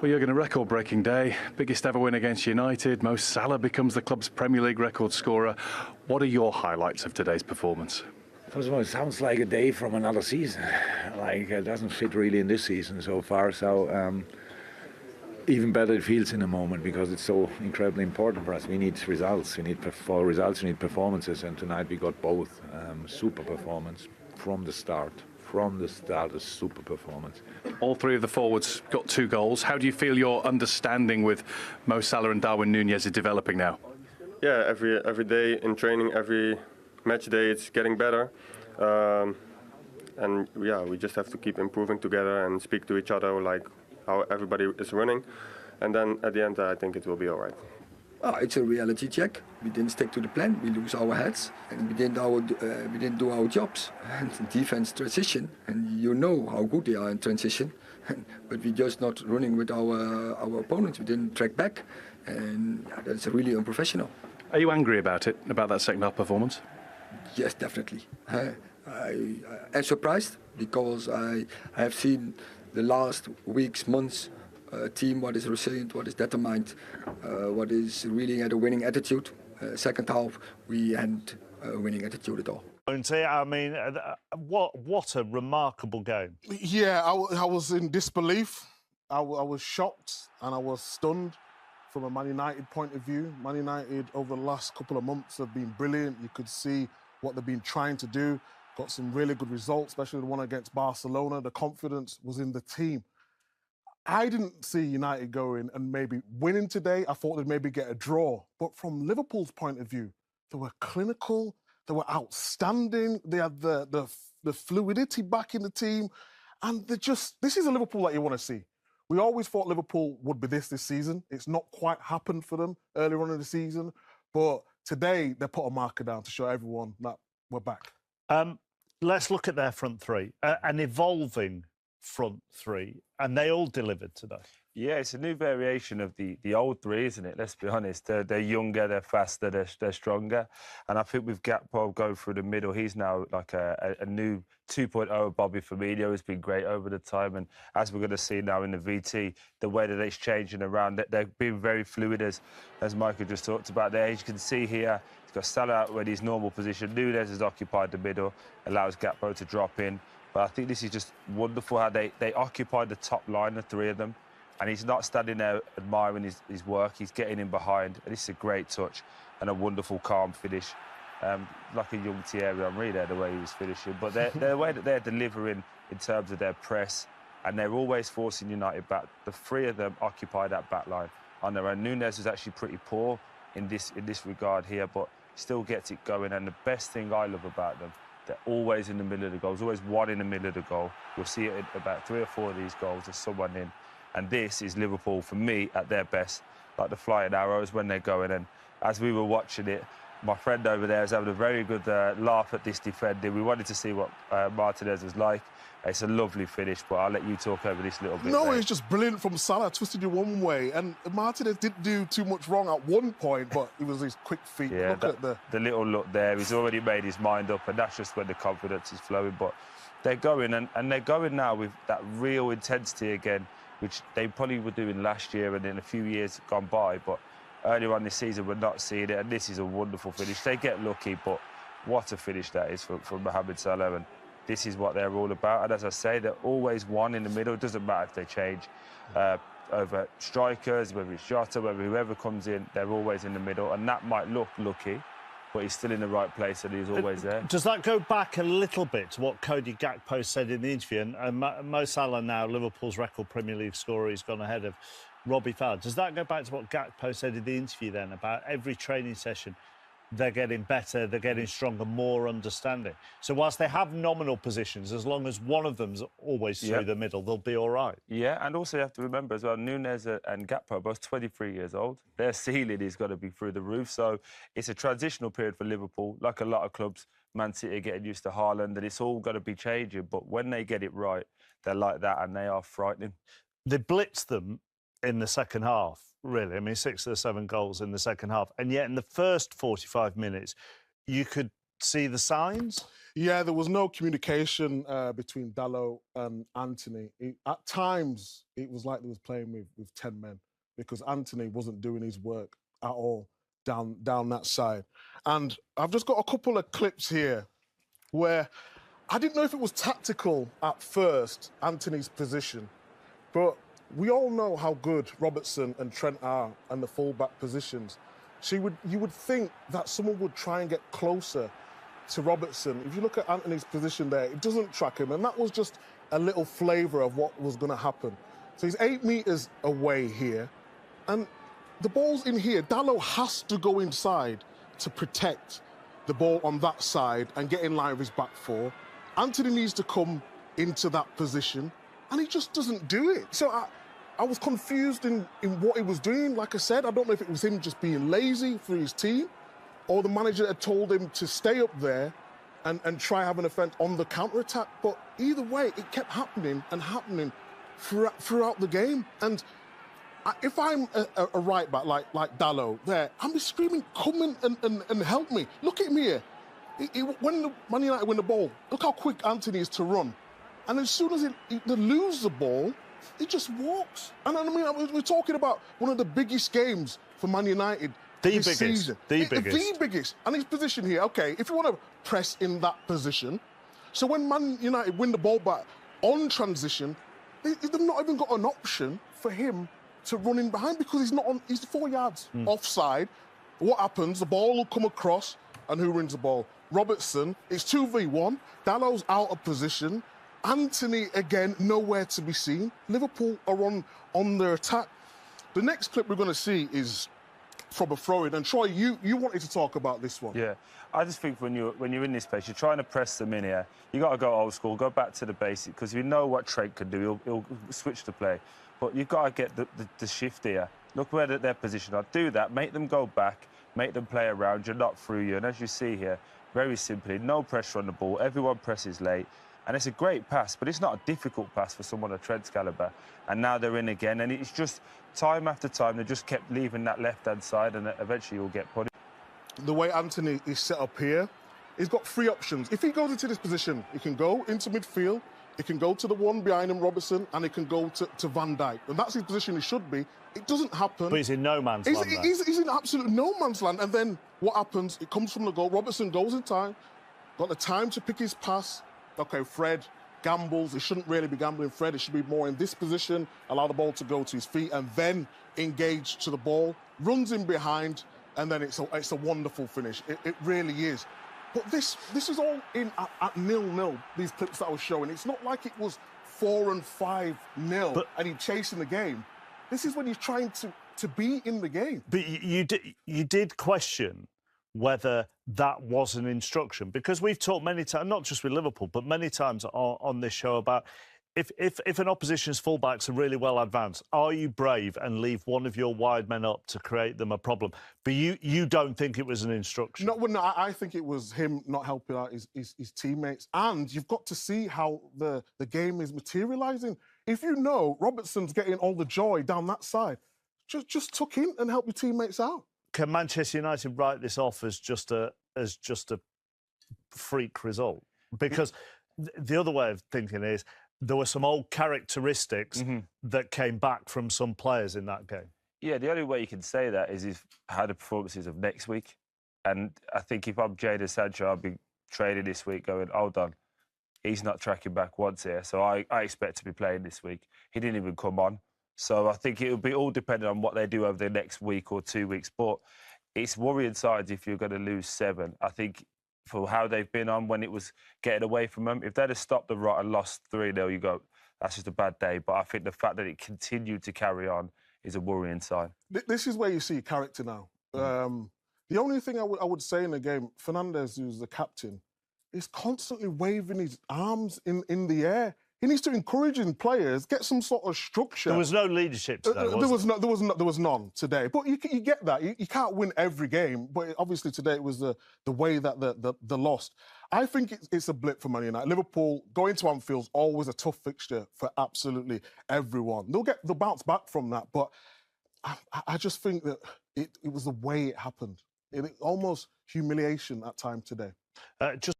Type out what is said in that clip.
Well, Jurgen, a record-breaking day, biggest ever win against United. Mo Salah becomes the club's Premier League record scorer. What are your highlights of today's performance? First of all, it sounds like a day from another season. Like it doesn't fit really in this season so far. So even better it feels in the moment because it's so incredibly important for us. We need results. For results, we need performances, and tonight we got both. Super performance from the start. A super performance. All three of the forwards got 2 goals. How do you feel your understanding with Mo Salah and Darwin Núñez is developing now? Yeah, every day in training, every match day, it's getting better. And yeah, we just have to keep improving together and speak to each other like how everybody is running. And then at the end, I think it will be all right. Oh, it's a reality check. We didn't stick to the plan. We lose our heads, and we didn't do our jobs. And defense transition, and you know how good they are in transition. But we just not running with our opponents. We didn't track back, and that's really unprofessional. Are you angry about it, about that second half performance? Yes, definitely. I am surprised because I have seen the last weeks, months. A team what is resilient, what is determined, what is really had a winning attitude. Second half, we hadn't a winning attitude at all. I mean, what a remarkable game. Yeah, I was in disbelief. I was shocked and I was stunned from a Man United point of view. Man United over the last couple of months have been brilliant. You could see what they've been trying to do. Got some really good results, especially the one against Barcelona. The confidence was in the team. I didn't see United going and maybe winning today. I thought they'd maybe get a draw. But from Liverpool's point of view, they were clinical, they were outstanding, they had the fluidity back in the team. And this is a Liverpool that you want to see. We always thought Liverpool would be this season. It's not quite happened for them earlier on in the season. But today, they put a marker down to show everyone that we're back. Let's look at their front three, an evolving front three, and they all delivered today. Yeah, it's a new variation of the old three, isn't it? Let's be honest. They're younger, they're faster, they're stronger. And I think with Gakpo going through the middle, he's now like a new 2.0. Bobby Firmino has been great over the time. And as we're going to see now in the VT, the way that it's changing around, they're being very fluid, as Michael just talked about there. As you can see here, he's got Salah out in his normal position. Núñez has occupied the middle, allows Gakpo to drop in. But I think this is just wonderful how they occupy the top line, the three of them. And he's not standing there admiring his work. He's getting in behind. And this is a great touch and a wonderful, calm finish. Like a young Thierry Henry there, the way he was finishing. But the way that they're delivering in terms of their press, and they're always forcing United back. The three of them occupy that back line on their own. Núñez was actually pretty poor in this regard here, but still gets it going. And the best thing I love about them, they're always in the middle of the goal. There's always one in the middle of the goal. You'll see it in about 3 or 4 of these goals. There's someone in. And this is Liverpool, for me, at their best, like the flying arrows when they're going. And as we were watching it, my friend over there was having a very good laugh at this defending. We wanted to see what Martinez was like. It's a lovely finish, but I'll let you talk over this a little bit. No, it's just brilliant from Salah, twisted you one way. And Martinez didn't do too much wrong at one point, but it was his quick feet. Yeah, look at the little look there. He's already made his mind up, and that's just when the confidence is flowing. But they're going, and they're going now with that real intensity again, which they probably were doing last year and in a few years gone by. But earlier on this season, we're not seeing it, and this is a wonderful finish. They get lucky, but what a finish that is from Mohamed Salah. And this is what they're all about. And as I say, they're always one in the middle. It doesn't matter if they change over strikers, whether it's Jota, whether whoever comes in, they're always in the middle. And that might look lucky, but he's still in the right place and he's always there. Does that go back a little bit to what Cody Gakpo said in the interview? And Mo Salah now, Liverpool's record Premier League scorer, he's gone ahead of Robbie Fowler. Does that go back to what Gakpo said in the interview then about every training session? They're getting better, they're getting stronger, more understanding. So whilst they have nominal positions, as long as one of them's always through the middle, they'll be all right. Yeah, and also you have to remember as well, Núñez and Gakpo are both 23 years old. Their ceiling is going to be through the roof. So it's a transitional period for Liverpool. Like a lot of clubs, Man City are getting used to Haaland, and it's all going to be changing. But when they get it right, they're like that, and they are frightening. They blitzed them in the second half, really. I mean, 6 or 7 goals in the second half. And yet in the first 45 minutes, you could see the signs? Yeah, there was no communication between Dalot and Anthony. At times, it was like they was playing with 10 men because Anthony wasn't doing his work at all down that side. And I've just got a couple of clips here where I didn't know if it was tactical at first, Anthony's position, but we all know how good Robertson and Trent are and the full-back positions. You would think that someone would try and get closer to Robertson. If you look at Anthony's position there, it doesn't track him, and that was just a little flavour of what was going to happen. So he's 8 metres away here, and the ball's in here. Dalot has to go inside to protect the ball on that side and get in line with his back four. Anthony needs to come into that position, and he just doesn't do it. So I was confused in what he was doing. Like I said, I don't know if it was him just being lazy for his team or the manager had told him to stay up there and try have an offence on the counter-attack. But either way, it kept happening and happening throughout the game. And if I'm a right-back like Dalot there, I'm just screaming, come in and help me. Look at me here. When Man United win the ball, look how quick Anthony is to run. And as soon as they lose the ball, he just walks. And I mean, we're talking about one of the biggest games for Man United this season. The biggest. And his position here, okay, if you want to press in that position, so when Man United win the ball back on transition, they've not even got an option for him to run in behind because he's 4 yards offside. What happens? The ball will come across, and who wins the ball? Robertson. It's 2v1. Dalot's out of position. Anthony, again, nowhere to be seen. Liverpool are on their attack. The next clip we're going to see is from a throw-in. And Troy, you wanted to talk about this one. Yeah, I just think when you're in this space, you're trying to press them in here. You got to go old school, go back to the basics, because you know what Trent can do. He'll switch the play. But you've got to get the shift here. Look where they're positioned. I'll do that. Make them go back. Make them play around you, not through you. And as you see here, very simply, no pressure on the ball. Everyone presses late. And it's a great pass, but it's not a difficult pass for someone of Trent's calibre. And now they're in again, and it's just time after time, they just kept leaving that left-hand side, and eventually you'll get put in. The way Anthony is set up here, he's got 3 options. If he goes into this position, he can go into midfield, he can go to the one behind him, Robertson, and he can go to Van Dijk. And that's his position he should be. It doesn't happen. But he's in no man's land. He's in absolute no man's land. And then what happens? It comes from the goal. Robertson goes in time, got the time to pick his pass. OK, Fred gambles. He shouldn't really be gambling, Fred. It should be more in this position, allow the ball to go to his feet, and then engage to the ball, runs in behind, and then it's a wonderful finish. It really is. But this is all in at 0-0, these clips that I was showing. It's not like it was 4 and 5-0 and he's chasing the game. This is when he's trying to be in the game. But you did question whether that was an instruction, because we've talked many times, not just with Liverpool, but many times on this show about if an opposition's fullbacks are really well advanced, are you brave and leave one of your wide men up to create them a problem? But you don't think it was an instruction? No, I think it was him not helping out his teammates. And you've got to see how the game is materialising. If you know Robertson's getting all the joy down that side, just tuck in and help your teammates out. Can Manchester United write this off as just a freak result? Because the other way of thinking is there were some old characteristics that came back from some players in that game. Yeah, the only way you can say that is how the performances of next week. And I think if I'm Jadon Sancho, I'll be training this week going, hold on, he's not tracking back once here. So I expect to be playing this week. He didn't even come on. So I think it'll be all dependent on what they do over the next week or 2 weeks. But it's worrying signs if you're going to lose 7. I think for how they've been on when it was getting away from them, if they'd have stopped the rot and lost 3-0, you go, that's just a bad day. But I think the fact that it continued to carry on is a worrying sign. This is where you see character now. The only thing I would say in the game, Fernandes, who's the captain, is constantly waving his arms in the air. He needs to encourage his players, get some sort of structure. There was no leadership today, there was none today. But you get that. You can't win every game. But obviously today it was the way that the lost. I think it's a blip for Man United. Liverpool, going to Anfield's always a tough fixture for absolutely everyone. They'll bounce back from that. But I just think that it was the way it happened. Almost humiliation at time today. Just